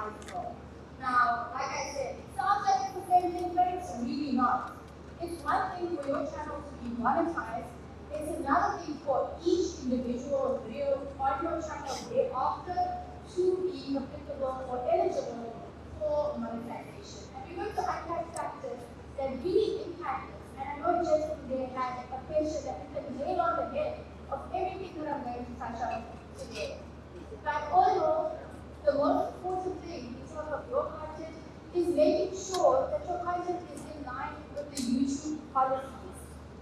monetizable. Now, like I said, it sounds like it's the same thing, but it's really not. It's one thing for your channel to be monetized. It's another thing for each individual video on your channel thereafter to be applicable or eligible for monetization. And we're going to unpack factors that really impact this. And I know Jason today had a picture that we can nail on the head of everything that I'm going to touch on today. But all in all, the most important thing in terms of your content is making sure that your content is in line with the YouTube policies.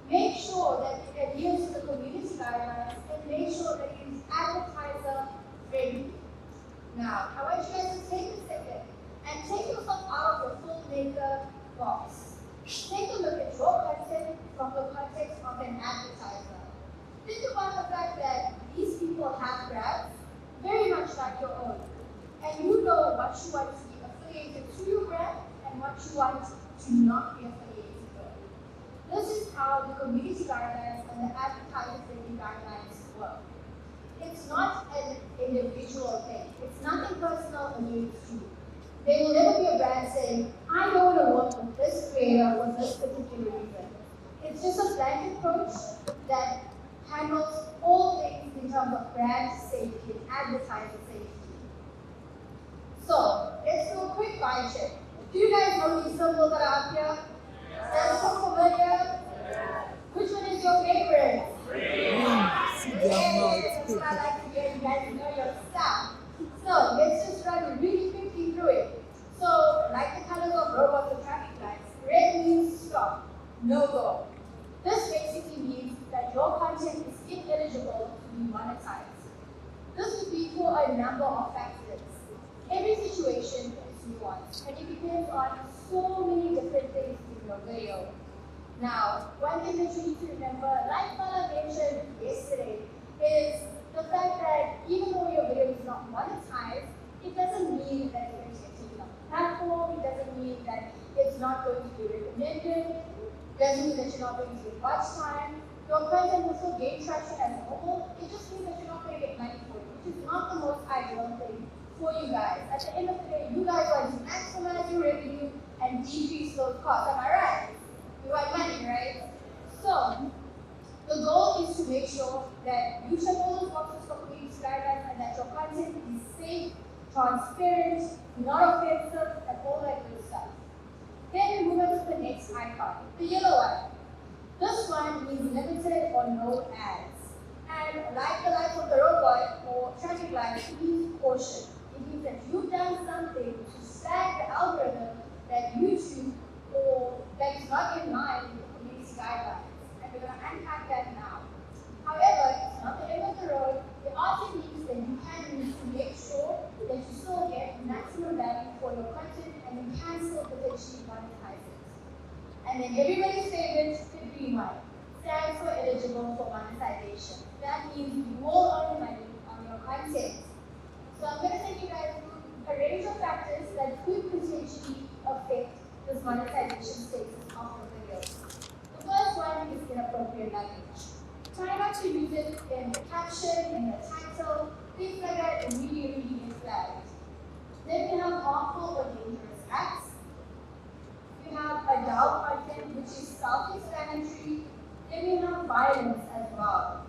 Make sure that it adheres to the community guidelines and make sure that it is advertiser friendly. Now, I want you guys to take a second and take yourself out of your filmmaker box. Take a look at your content from the context of an advertiser. Think about the fact that these people have brands very much like your own. And you know what you want to be affiliated to your brand and what you want to not be affiliated with. This is how the community guidelines and the advertiser-friendly guidelines work. It's not an individual thing. It's nothing personal against you. There will never be a brand saying, I don't want to work with this creator for this particular reason. It's just a blanket approach that handles all things in terms of brand safety and advertiser safety. So, let's do a quick vibe check. Do you guys know these symbols that are up here? Sounds so familiar? Which one is your favorite? That's what I like to hear. You guys know your stuff. So, let's just run really quickly through it. So, like the colors of robots or traffic lights, red means stop, no go. This basically means that your content is ineligible to be monetized. This would be for a number of factors. Every situation is nuanced, and it depends on so many different things in your video. Now, one thing that you need to remember, like Fala mentioned yesterday, is the fact that even though your video is not monetized, it doesn't mean that it's going to get taken off the platform, it doesn't mean that it's not going to be recommended, it doesn't mean that you're not going to get watch time. Your content will still gain traction as normal, it just means that you're not going to get money for it, which is not the most ideal thing for you guys. At the end of the day, you guys want to maximize your revenue and decrease those costs. Am I right? You want money, right? So, the goal is to make sure that you check all those boxes for community guidelines and that your content is safe, transparent, not offensive, and all that good stuff. Then we move on to the next icon, the yellow one. This one means limited or no ads. And like the lights of the robot or traffic lights, it means caution. It means that you've done something to flag the algorithm that YouTube or that is not in line with the community guidelines. And we're going to unpack that now. However, it's not the end of the road. There are techniques that you can use to make sure that you still get maximum value for your content and you can still potentially monetize it. And then everybody's favorite, the green one, stands for eligible for monetization. That means you will earn money on your content. So I'm going to take you guys through a range of factors that could potentially affect this monetization status of your videos. The first one is inappropriate language. Try not to use it in the caption, in the title, things like that really get flagged. Then we have harmful or dangerous acts. We have adult content, which is self-explanatory. Then we have violence as well.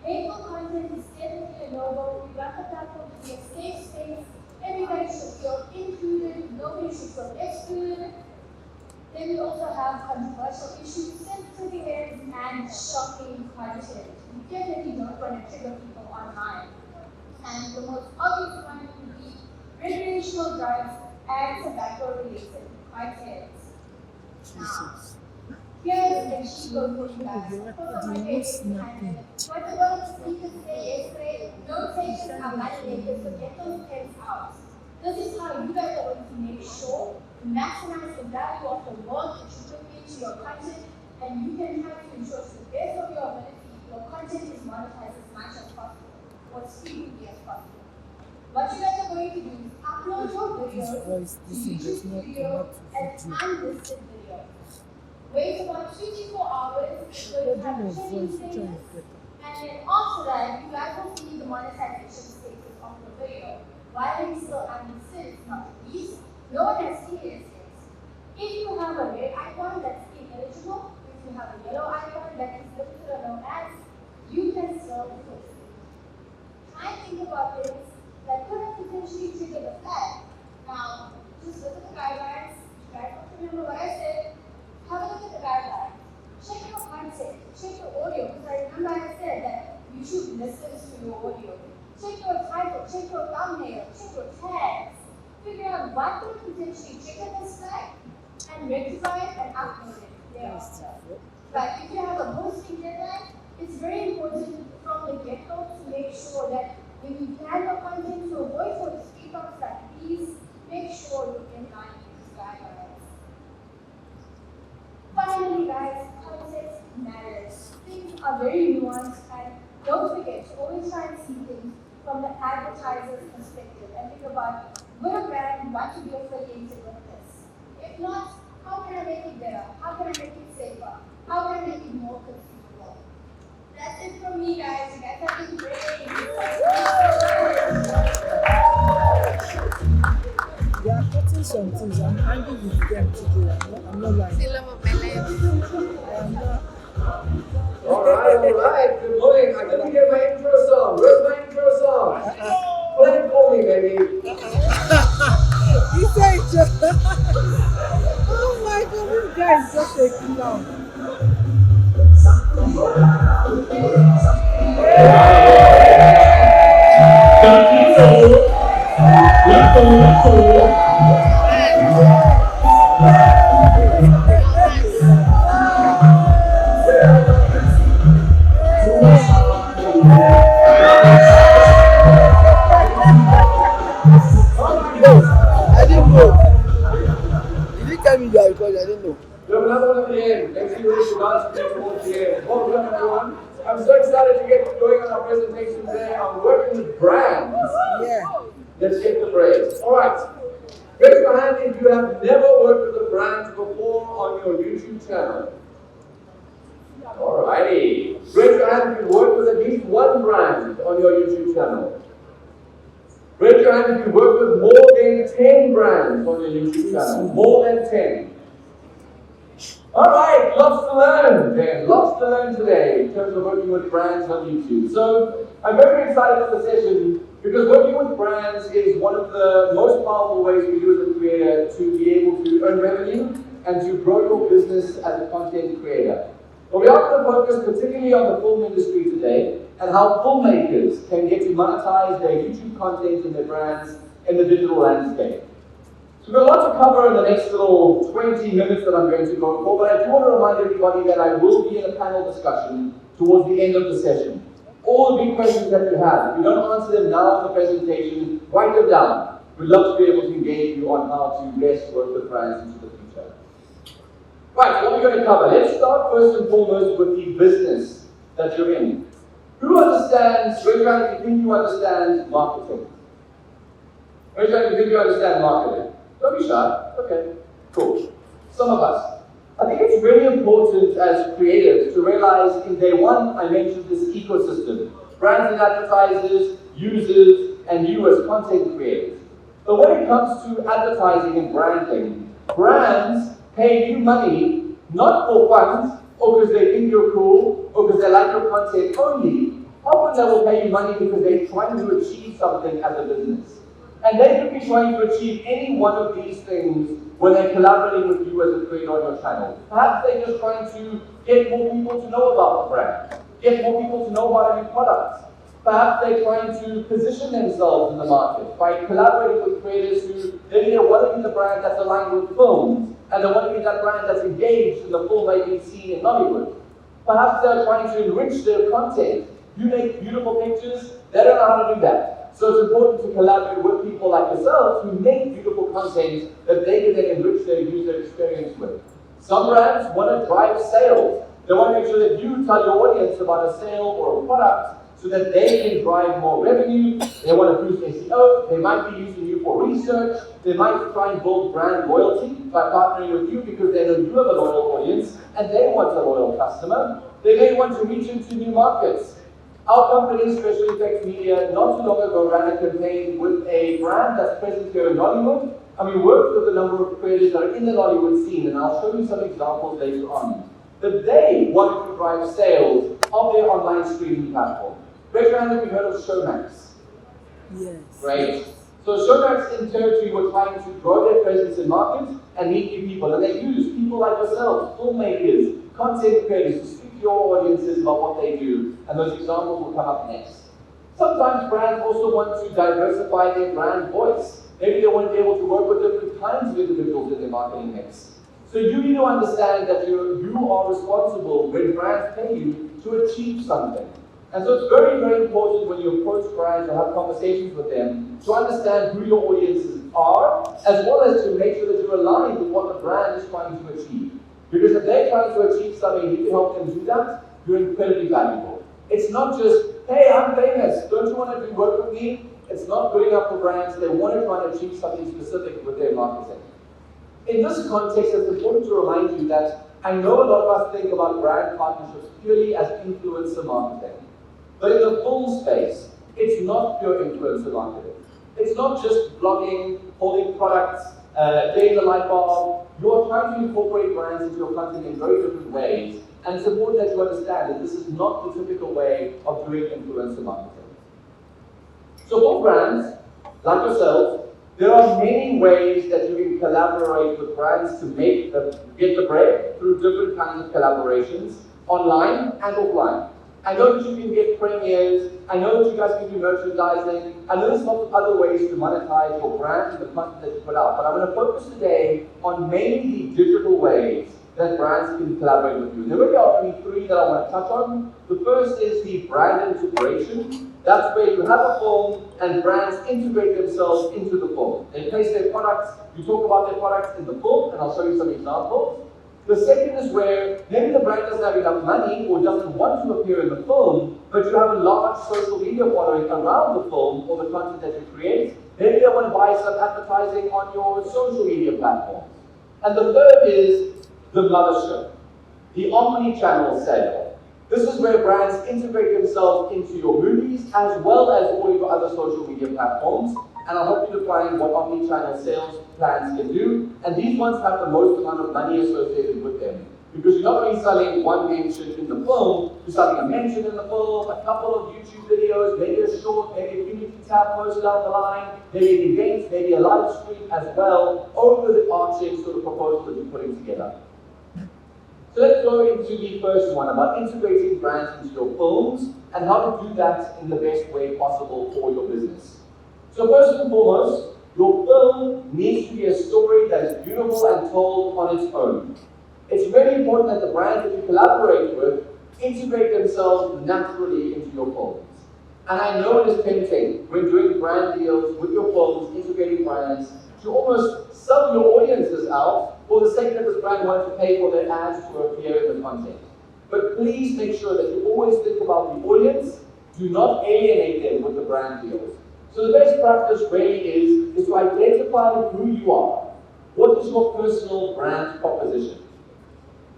Hateful content is definitely a no-go. We want the platform to be a safe space. Everybody should feel included. Nobody should feel excluded. Then we also have controversial issues, sensitive events, and shocking content. We definitely don't want to trigger people online. And the most obvious one would be recreational drugs and tobacco-related content. Now, here's the cheat code for you guys. What the one speakers say yesterday, notations are validated, so get those pens out. This is how you guys are going to make sure to maximize the value of the work that you put into your content, and you can try to ensure to the best of your ability, your content is monetized as much as possible, or as frequently as possible. What you guys are going to do is upload your videos to YouTube Studio as unlisted videos. Wait about 24 hours so you have training status, and then after that, you guys will see the monetization status of the video. While it's still unlisted, it's not No one has seen these things. If you have a red icon that's ineligible, if you have a yellow icon that is listed or known as, you can serve this. I think about things that could have potentially triggered the flag. Now, just look at the guidelines, try to remember what I said, have a look at the guidelines, check your content, check your audio, because I remember I said that YouTube listens to your audio. Check your title, check your thumbnail, check your tags, figure out what could potentially trigger this flag, and rectify it and upload it thereafter. But if you have a posting deadline, it's very important from the get-go to make sure that when you plan your content to avoid for the speed bumps, that please make sure you're in line with these guidelines. Finally, guys, context matters. Things are very nuanced, and don't forget to always try and see things from the advertiser's perspective and think about, would a brand want to be affiliated with this? If not, how can I make it better? How can I make it safer? How can I make it more consumable? That's it from me, guys. You guys have been great. They are cutting some things. I'm angry with them today. I'm not lying. Still love my life. I am not. All right. Good morning. I didn't get my intro song. Where's my intro song? Play it for me, baby. He said just. Oh my God, this guy is just a clown. I didn't know. Did you tell me you are recording? I didn't know. We have another one at the end. Next few weeks, we're going to towards the end. Welcome, everyone. I'm so excited to get going on our presentation today. I'm working with brands. Yeah. Let's get the brands. All right. Raise your hand if you have never worked with a brand before on your YouTube channel. All righty. Raise your hand if you've worked with at least one brand on your YouTube channel. Raise your hand if you've worked with more than 10 brands on your YouTube channel. More than 10. All right, lots to learn then. Lots to learn today in terms of working with brands on YouTube. So I'm very excited for the session because working with brands is one of the most powerful ways we do as a creator to be able to earn revenue and to grow your business as a content creator. But we are going to focus particularly on the film industry today and how filmmakers can get to monetize their YouTube content and their brands in the digital landscape. So we've got a lot to cover in the next little 20 minutes that I'm going to go for, but I do want to remind everybody that I will be in a panel discussion towards the end of the session. All the big questions that you have, if you don't answer them now in the presentation, write them down. We'd love to be able to engage you on how to best work with brands into the future. Right, what are we going to cover? Let's start first and foremost with the business that you're in. Who understands, raise your hand if you think you understand marketing. Raise your hand if you think you understand marketing. Don't be shy. Okay, cool. Some of us. I think it's really important as creatives to realize in day one, I mentioned this ecosystem. Brands and advertisers, users, and you as content creators. But when it comes to advertising and branding, brands pay you money not for fun, or because they think you're cool, or because they like your content only. Often they will pay you money because they're trying to achieve something as a business. And they could be trying to achieve any one of these things when they're collaborating with you as a creator on your channel. Perhaps they're just trying to get more people to know about the brand, get more people to know about a new product. Perhaps they're trying to position themselves in the market by collaborating with creators who maybe they want to be the brand that's aligned with films, and they want to be that brand that's engaged in the filmmaking scene in Hollywood. Perhaps they're trying to enrich their content. You make beautiful pictures, they don't know how to do that. So it's important to collaborate with people like yourselves who make beautiful content that they can then enrich their user experience with. Some brands want to drive sales. They want to make sure that you tell your audience about a sale or a product so that they can drive more revenue. They want to boost SEO. They might be using you for research. They might try and build brand loyalty by partnering with you because they know you have a loyal audience and they want a loyal customer. They may want to reach into new markets. Our company, Special Effects Media, not too long ago ran a campaign with a brand that's present here in Hollywood, and we worked with a number of creators that are in the Hollywood scene, and I'll show you some examples later on. But they wanted to drive sales of their online streaming platform. Raise your hand if you've heard of Showmax. Yes. Right? So Showmax in territory were trying to grow their presence in markets and meet new people, and they use people like yourselves, filmmakers, content creators, to speak to your audiences about what they do, and those examples will come up next. Sometimes brands also want to diversify their brand voice. Maybe they want to be able to work with different kinds of individuals in their marketing mix. So you need to understand that you are responsible when brands pay you to achieve something. And so it's very, very important when you approach brands or have conversations with them to understand who your audiences are, as well as to make sure that you're aligned with what the brand is trying to achieve. Because if they're trying to achieve something, you can help them do that, you're incredibly valuable. It's not just, hey, I'm famous, don't you want to do work with me? It's not good enough for brands. They want to try and achieve something specific with their marketing. In this context, it's important to remind you that I know a lot of us think about brand partnerships purely as influencer marketing. But in the full space, it's not pure influencer marketing. It's not just blogging, holding products, day in the life of. You're trying to incorporate brands into your content in very different ways. And it's important that you understand that this is not the typical way of doing influencer marketing. So for brands, like yourselves, there are many ways that you can collaborate with brands to get the break through different kinds of collaborations, online and offline. I know that you can get premieres, I know that you guys can do merchandising, I know there's lots of other ways to monetize your brand and the content that you put out, but I'm going to focus today on mainly the digital ways that brands can collaborate with you. And there really are only three that I want to touch on. The first is the brand integration. That's where you have a film and brands integrate themselves into the film. They place their products, you talk about their products in the film, and I'll show you some examples. The second is where maybe the brand doesn't have enough money or doesn't want to appear in the film, but you have a large social media following around the film or the content that you create. Maybe they want to buy some advertising on your social media platforms. And the third is the mothership, the omni-channel sale. This is where brands integrate themselves into your movies as well as all your other social media platforms. And I'll help you define what omni-channel sales plans can do. And these ones have the most amount of money associated with them. Because you're not only selling one mention in the film, you're selling a mention in the film, a couple of YouTube videos, maybe a short, maybe a Unity tab posted down the line, maybe an event, maybe a live stream as well, over the arching sort of proposal that you're putting together. So let's go into the first one about integrating brands into your films and how to do that in the best way possible for your business. So first and foremost, your film needs to be a story that is beautiful and told on its own. It's very important that the brands that you collaborate with integrate themselves naturally into your films. And I know it is tempting when doing brand deals with your films, integrating brands, to almost sell your audiences out for the sake that this brand wants to pay for their ads to appear in the content. But please make sure that you always think about the audience. Do not alienate them with the brand deals. So the best practice really is to identify who you are. What is your personal brand proposition?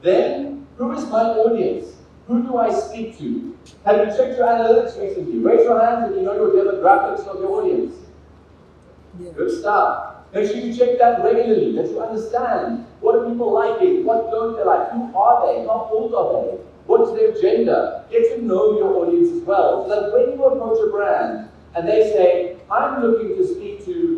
Then, who is my audience? Who do I speak to? Have you checked your analytics recently? Raise your hands if you know your demographics of your audience. Yeah. Good stuff. Make sure you check that regularly, that you understand what are people liking, what don't they like, who are they, how old are they, what is their gender. Get to know your audience as well, so that when you approach a brand and they say, I'm looking to speak to